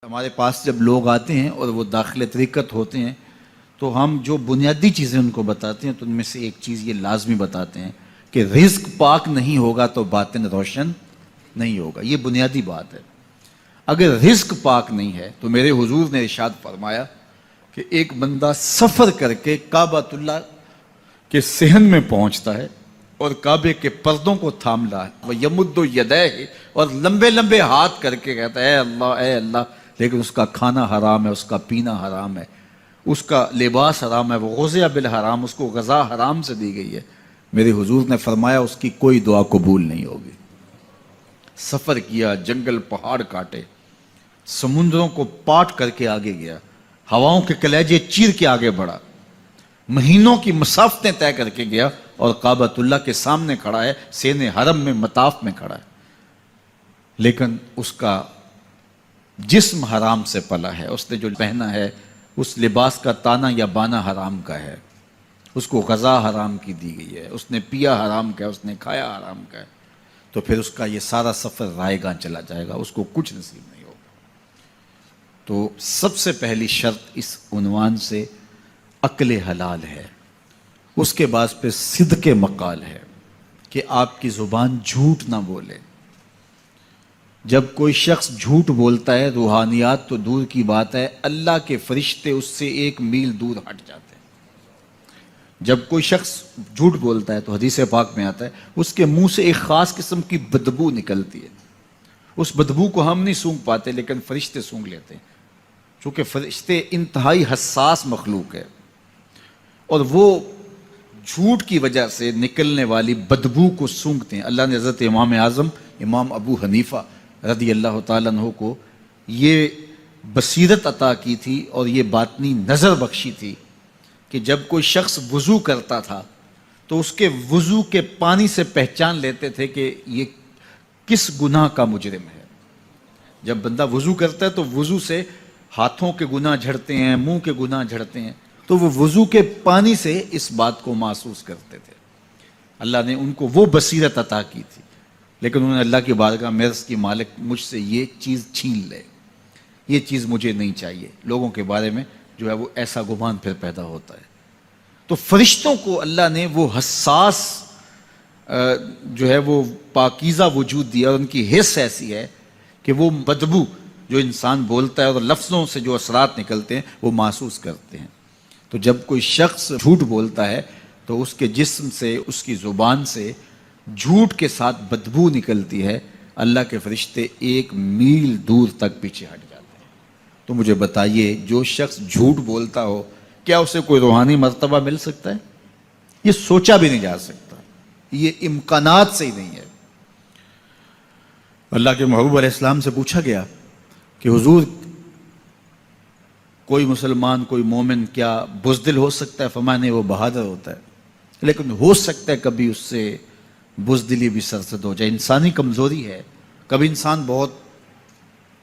ہمارے پاس جب لوگ آتے ہیں اور وہ داخل طریقت ہوتے ہیں تو ہم جو بنیادی چیزیں ان کو بتاتے ہیں تو ان میں سے ایک چیز یہ لازمی بتاتے ہیں کہ رزق پاک نہیں ہوگا تو باطن روشن نہیں ہوگا. یہ بنیادی بات ہے. اگر رزق پاک نہیں ہے تو میرے حضور نے ارشاد فرمایا کہ ایک بندہ سفر کر کے کعبۃ اللہ کے صحن میں پہنچتا ہے اور کعبے کے پردوں کو تھام رہا ہے, وہ یمد یدیہ, اور لمبے لمبے ہاتھ کر کے کہتا ہے اے اللہ, لیکن اس کا کھانا حرام ہے, اس کا پینا حرام ہے, اس کا لباس حرام ہے, وہ غذا بالحرام, اس کو غذا حرام سے دی گئی ہے. میرے حضور نے فرمایا اس کی کوئی دعا قبول نہیں ہوگی. سفر کیا, جنگل پہاڑ کاٹے, سمندروں کو پاٹ کر کے آگے گیا, ہواؤں کے کلیجے چیر کے آگے بڑھا, مہینوں کی مسافتیں طے کر کے گیا اور کعبۃ اللہ کے سامنے کھڑا ہے, سین حرم میں مطاف میں کھڑا ہے, لیکن اس کا جسم حرام سے پلا ہے. اس نے جو پہنا ہے اس لباس کا تانا یا بانا حرام کا ہے, اس کو غذا حرام کی دی گئی ہے, اس نے پیا حرام کا ہے, اس نے کھایا حرام کا ہے, تو پھر اس کا یہ سارا سفر رائے گاں چلا جائے گا, اس کو کچھ نصیب نہیں ہوگا. تو سب سے پہلی شرط اس عنوان سے عقل حلال ہے. اس کے بعد پھر صدق مقال ہے کہ آپ کی زبان جھوٹ نہ بولے. جب کوئی شخص جھوٹ بولتا ہے, روحانیات تو دور کی بات ہے, اللہ کے فرشتے اس سے 1 میل دور ہٹ جاتے ہیں. جب کوئی شخص جھوٹ بولتا ہے تو حدیث پاک میں آتا ہے اس کے منہ سے ایک خاص قسم کی بدبو نکلتی ہے. اس بدبو کو ہم نہیں سونگھ پاتے لیکن فرشتے سونگھ لیتے ہیں, چونکہ فرشتے انتہائی حساس مخلوق ہے اور وہ جھوٹ کی وجہ سے نکلنے والی بدبو کو سونگھتے ہیں. اللہ نے حضرت امام اعظم امام ابو حنیفہ رضی اللہ تعالیٰ عنہ کو یہ بصیرت عطا کی تھی اور یہ باطنی نظر بخشی تھی کہ جب کوئی شخص وضو کرتا تھا تو اس کے وضو کے پانی سے پہچان لیتے تھے کہ یہ کس گناہ کا مجرم ہے. جب بندہ وضو کرتا ہے تو وضو سے ہاتھوں کے گناہ جھڑتے ہیں, منہ کے گناہ جھڑتے ہیں, تو وہ وضو کے پانی سے اس بات کو محسوس کرتے تھے. اللہ نے ان کو وہ بصیرت عطا کی تھی, لیکن انہوں نے اللہ کی بارگاہ میں عرض کی مالک مجھ سے یہ چیز چھین لے, یہ چیز مجھے نہیں چاہیے. لوگوں کے بارے میں جو ہے وہ ایسا گمان پھر پیدا ہوتا ہے. تو فرشتوں کو اللہ نے وہ حساس جو ہے وہ پاکیزہ وجود دیا, اور ان کی حس ایسی ہے کہ وہ بدبو جو انسان بولتا ہے اور لفظوں سے جو اثرات نکلتے ہیں وہ محسوس کرتے ہیں. تو جب کوئی شخص جھوٹ بولتا ہے تو اس کے جسم سے, اس کی زبان سے جھوٹ کے ساتھ بدبو نکلتی ہے. اللہ کے فرشتے 1 میل دور تک پیچھے ہٹ جاتے ہیں. تو مجھے بتائیے, جو شخص جھوٹ بولتا ہو کیا اسے کوئی روحانی مرتبہ مل سکتا ہے؟ یہ سوچا بھی نہیں جا سکتا, یہ امکانات سے ہی نہیں ہے. اللہ کے محبوب علیہ السلام سے پوچھا گیا کہ حضور کوئی مسلمان, کوئی مومن کیا بزدل ہو سکتا ہے؟ فرمایا نہیں, وہ بہادر ہوتا ہے, لیکن ہو سکتا ہے کبھی اس سے بزدلی بھی سرزد ہو جائے. انسانی کمزوری ہے, کبھی انسان بہت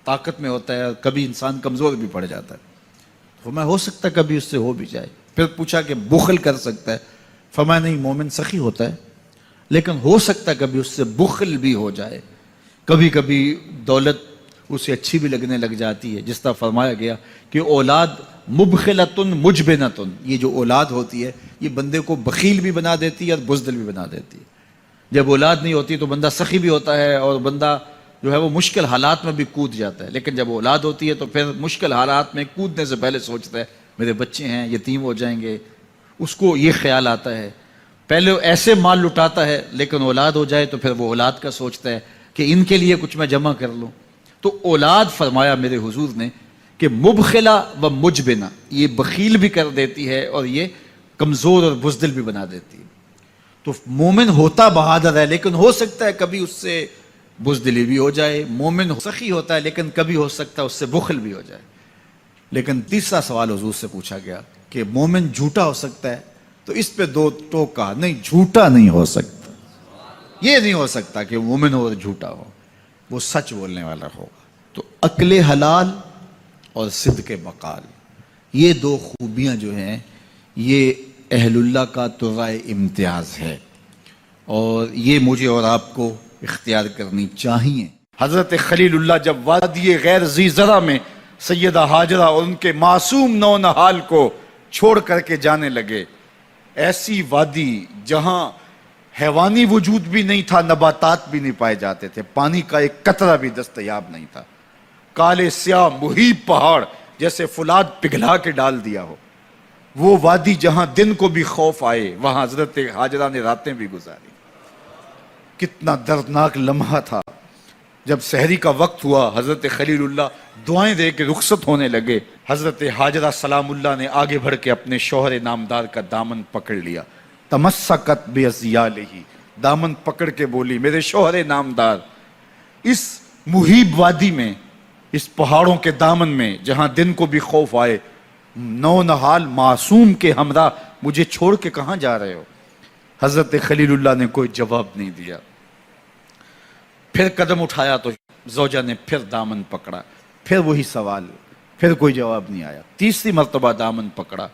طاقت میں ہوتا ہے, کبھی انسان کمزور بھی پڑ جاتا ہے. فرمایا ہو سکتا ہے کبھی اس سے ہو بھی جائے. پھر پوچھا کہ بخل کر سکتا ہے؟ فرمایا نہیں, مومن سخی ہوتا ہے, لیکن ہو سکتا ہے کبھی اس سے بخل بھی ہو جائے. کبھی کبھی دولت اسے اچھی بھی لگنے لگ جاتی ہے, جس طرح فرمایا گیا کہ اولاد مبخلتن مجبنتن, یہ جو اولاد ہوتی ہے یہ بندے کو بخیل بھی بنا دیتی ہے اور بزدل بھی بنا دیتی ہے. جب اولاد نہیں ہوتی تو بندہ سخی بھی ہوتا ہے اور بندہ جو ہے وہ مشکل حالات میں بھی کود جاتا ہے, لیکن جب اولاد ہوتی ہے تو پھر مشکل حالات میں کودنے سے پہلے سوچتا ہے میرے بچے ہیں یتیم ہو جائیں گے. اس کو یہ خیال آتا ہے, پہلے ایسے مال لٹاتا ہے لیکن اولاد ہو جائے تو پھر وہ اولاد کا سوچتا ہے کہ ان کے لیے کچھ میں جمع کر لوں. تو اولاد فرمایا میرے حضور نے کہ مبخلہ و مجبنہ, یہ بخیل بھی کر دیتی ہے اور یہ کمزور اور بزدل بھی بنا دیتی ہے. تو مومن ہوتا بہادر ہے, لیکن ہو سکتا ہے کبھی اس سے بزدلی بھی ہو جائے. مومن سخی ہوتا ہے لیکن کبھی ہو سکتا ہے اس سے بخل بھی ہو جائے. لیکن تیسرا سوال حضور سے پوچھا گیا کہ مومن جھوٹا ہو سکتا ہے؟ تو اس پہ 2 ٹوک کہا, نہیں جھوٹا نہیں ہو سکتا. یہ نہیں ہو سکتا کہ مومن ہو اور جھوٹا ہو, وہ سچ بولنے والا ہوگا. تو عقل حلال اور صدق مقال, یہ 2 خوبیاں جو ہیں یہ اہل اللہ کا طرائے امتیاز ہے, اور یہ مجھے اور آپ کو اختیار کرنی چاہیے. حضرت خلیل اللہ جب وادی غیر ذی زرع میں سیدہ ہاجرہ اور ان کے معصوم نونہال کو چھوڑ کر کے جانے لگے. ایسی وادی جہاں حیوانی وجود بھی نہیں تھا، نباتات بھی نہیں پائے جاتے تھے، پانی کا ایک قطرہ بھی دستیاب نہیں تھا. کالے سیاہ محیط پہاڑ جیسے فولاد پگھلا کے ڈال دیا ہو. وہ وادی جہاں دن کو بھی خوف آئے، وہاں حضرت ہاجرہ نے راتیں بھی گزاری. کتنا دردناک لمحہ تھا. جب سحری کا وقت ہوا، حضرت خلیل اللہ دعائیں دے کے رخصت ہونے لگے. حضرت ہاجرہ سلام اللہ نے آگے بڑھ کے اپنے شوہر نامدار کا دامن پکڑ لیا. تمسکت بِأَزْيَالِهِ، دامن پکڑ کے بولی، میرے شوہر نامدار، اس محیب وادی میں، اس پہاڑوں کے دامن میں جہاں دن کو بھی خوف آئے، نونہال معصوم کے ہمراہ مجھے چھوڑ کے کہاں جا رہے ہو؟ حضرت خلیل اللہ نے کوئی جواب نہیں دیا. پھر قدم اٹھایا تو زوجہ نے پھر دامن پکڑا، پھر وہی سوال، پھر کوئی جواب نہیں آیا. تیسری مرتبہ دامن پکڑا،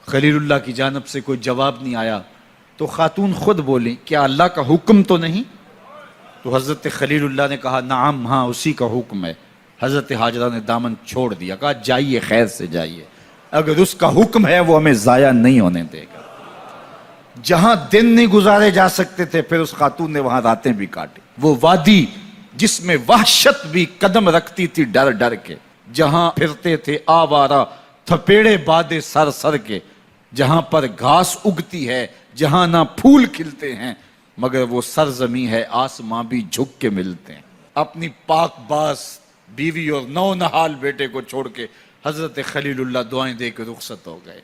خلیل اللہ کی جانب سے کوئی جواب نہیں آیا. تو خاتون خود بولی، کیا اللہ کا حکم تو نہیں؟ تو حضرت خلیل اللہ نے کہا، نعم، ہاں اسی کا حکم ہے. حضرت ہاجرہ نے دامن چھوڑ دیا، کہا جائیے، خیر سے جائیے، اگر اس کا حکم ہے وہ ہمیں ضائع نہیں ہونے دے گا. جہاں دن نہیں گزارے جا سکتے تھے، پھر اس خاتون نے وہاں راتیں بھی کاٹی. وہ وادی جس میں وحشت بھی قدم رکھتی تھی ڈر ڈر کے، جہاں پھرتے تھے آوارہ تھپیڑے بادے سر سر کے، جہاں پر گھاس اگتی ہے، جہاں نہ پھول کھلتے ہیں، مگر وہ سرزمین ہے آسماں بھی جھک کے ملتے ہیں. اپنی پاک باز بیوی اور نونہال بیٹے کو چھوڑ کے حضرت خلیل اللہ دعائیں دے کے رخصت ہو گئے.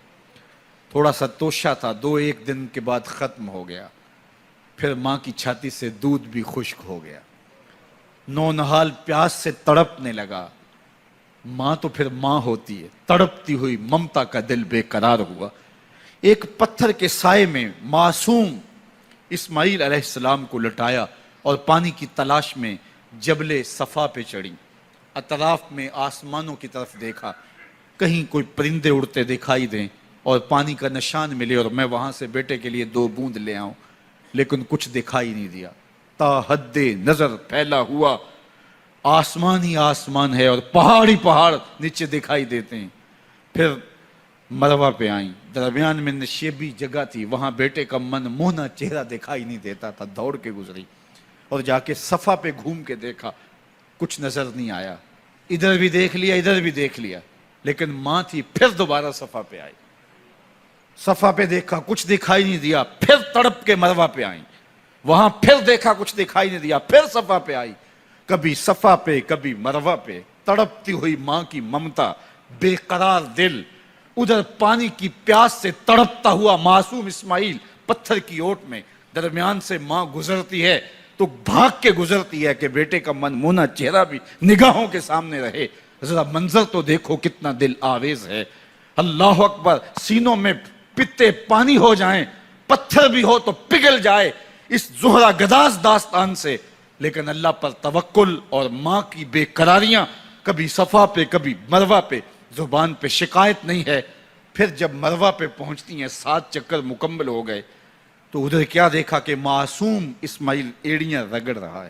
تھوڑا سا توشہ تھا، 2-1 دن کے بعد ختم ہو گیا. پھر ماں کی چھاتی سے دودھ بھی خشک ہو گیا. نونہال پیاس سے تڑپنے لگا. ماں تو پھر ماں ہوتی ہے. تڑپتی ہوئی ممتا کا دل بے قرار ہوا. ایک پتھر کے سائے میں معصوم اسماعیل علیہ السلام کو لٹایا اور پانی کی تلاش میں جبل صفا پہ چڑھی. اطراف میں آسمانوں کی طرف دیکھا، کہیں کوئی پرندے اڑتے دکھائی دیں اور پانی کا نشان ملے اور میں وہاں سے بیٹے کے لیے 2 بوند لے آؤں، لیکن کچھ دکھائی نہیں دیا. تا حد نظر پھیلا ہوا آسمان ہی آسمان ہے اور پہاڑ ہی پہاڑ نیچے دکھائی دیتے ہیں. پھر مروہ پہ آئیں، درمیان میں نشیبی جگہ تھی، وہاں بیٹے کا من مونا چہرہ دکھائی نہیں دیتا تھا. دوڑ کے گزری اور جا کے صفا پہ گھوم کے دیکھا، کچھ نظر نہیں آیا. ادھر بھی دیکھ لیا، ادھر بھی دیکھ لیا، لیکن ماں تھی. پھر دوبارہ صفا پہ آئی، صفا پہ دیکھا، کچھ دکھائی نہیں دیا. پھر تڑپ کے مروہ پہ آئیں، وہاں پھر دیکھا، کچھ دکھائی نہیں دیا. پھر صفا پہ آئی، کبھی صفا پہ کبھی مروہ پہ. تڑپتی ہوئی ماں کی ممتا، بے قرار دل. ادھر پانی کی پیاس سے تڑپتا ہوا معصوم اسماعیل پتھر کی اوٹ میں. درمیان سے ماں گزرتی ہے تو بھاگ کے گزرتی ہے کہ بیٹے کا من مونا چہرہ بھی نگاہوں کے سامنے رہے. ذرا منظر تو دیکھو کتنا دل آویز ہے. اللہ اکبر، سینوں میں پتے پانی ہو جائیں، پتھر بھی ہو تو پگھل جائے اس زہرہ گداز داستان سے. لیکن اللہ پر توکل اور ماں کی بے قراریاں، کبھی صفا پہ کبھی مروہ پہ، زبان پہ شکایت نہیں ہے. پھر جب مروہ پہ پہنچتی ہیں، 7 چکر مکمل ہو گئے، تو ادھر کیا دیکھا کہ معصوم اسماعیل ایڑیاں رگڑ رہا ہے.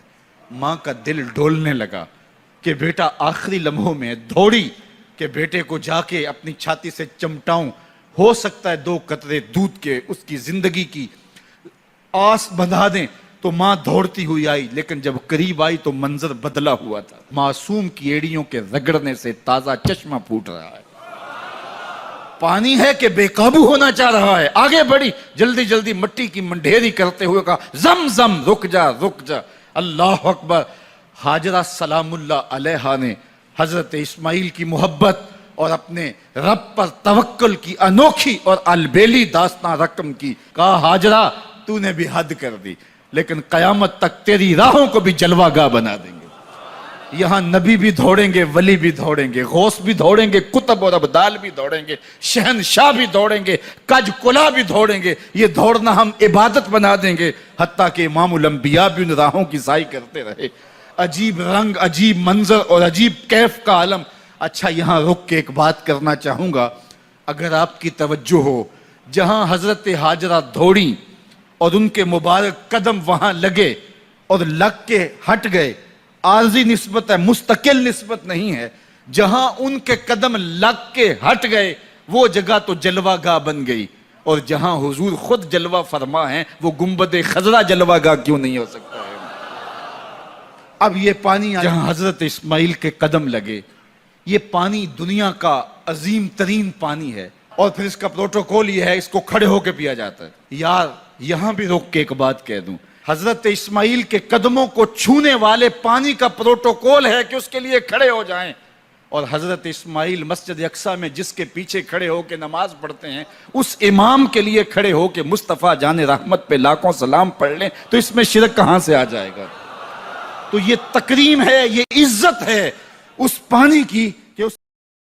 ماں کا دل ڈولنے لگا کہ بیٹا آخری لمحوں میں. دوڑی کہ بیٹے کو جا کے اپنی چھاتی سے چمٹاؤں، ہو سکتا ہے 2 قطرے دودھ کے اس کی زندگی کی آس بندھا دیں. تو ماں دوڑتی ہوئی آئی، لیکن جب قریب آئی تو منظر بدلا ہوا تھا. معصوم کی ایڑیوں کے رگڑنے سے تازہ چشمہ پھوٹ رہا ہے. پانی ہے کہ بے قابو ہونا چاہ رہا ہے. آگے بڑھی، جلدی جلدی مٹی کی منڈھیری کرتے ہوئے کہا، زم زم، رک جا رک جا. اللہ اکبر. ہاجرہ سلام اللہ علیہا نے حضرت اسماعیل کی محبت اور اپنے رب پر توکل کی انوکھی اور البیلی داستان رقم کی. کہا، ہاجرہ تو نے بھی حد کر دی، لیکن قیامت تک تیری راہوں کو بھی جلوہ گاہ بنا دیں گے. یہاں نبی بھی دوڑیں گے، ولی بھی دوڑیں گے، غوث بھی دوڑیں گے، کتب اور ابدال بھی دوڑیں گے، شہنشاہ بھی دوڑیں گے، کج کلا بھی دوڑیں گے. یہ دوڑنا ہم عبادت بنا دیں گے. حتیٰ کہ امام الانبیاء بھی ان راہوں کی سائی کرتے رہے. عجیب رنگ، عجیب منظر اور عجیب کیف کا عالم. اچھا، یہاں رک کے ایک بات کرنا چاہوں گا، اگر آپ کی توجہ ہو. جہاں حضرت ہاجرہ دوڑیں اور ان کے مبارک قدم وہاں لگے اور لگ کے ہٹ گئے، عارضی نسبت ہے، مستقل نسبت نہیں ہے. جہاں ان کے قدم لگ کے ہٹ گئے وہ جگہ تو جلوہ گاہ بن گئی، اور جہاں حضور خود جلوہ فرما ہیں وہ گنبد خضرا جلوہ گاہ کیوں نہیں ہو سکتا ہے؟ اب یہ پانی جہاں حضرت اسماعیل کے قدم لگے، یہ پانی دنیا کا عظیم ترین پانی ہے، اور پھر اس کا پروٹوکول یہ ہے، اس کو کھڑے ہو کے پیا جاتا ہے۔ یار یہاں بھی روک کے ایک بات کہہ دوں، حضرت اسماعیل کے قدموں کو چھونے والے پانی کا پروٹوکول ہے کہ اس کے لیے کھڑے ہو جائیں، اور حضرت اسماعیل مسجد اقصیٰ میں جس کے پیچھے کھڑے ہو کے نماز پڑھتے ہیں، اس امام کے لیے کھڑے ہو کے مصطفیٰ جان رحمت پہ لاکھوں سلام پڑھ لیں تو اس میں شرک کہاں سے آ جائے گا؟ تو یہ تکریم ہے، یہ عزت ہے اس پانی کی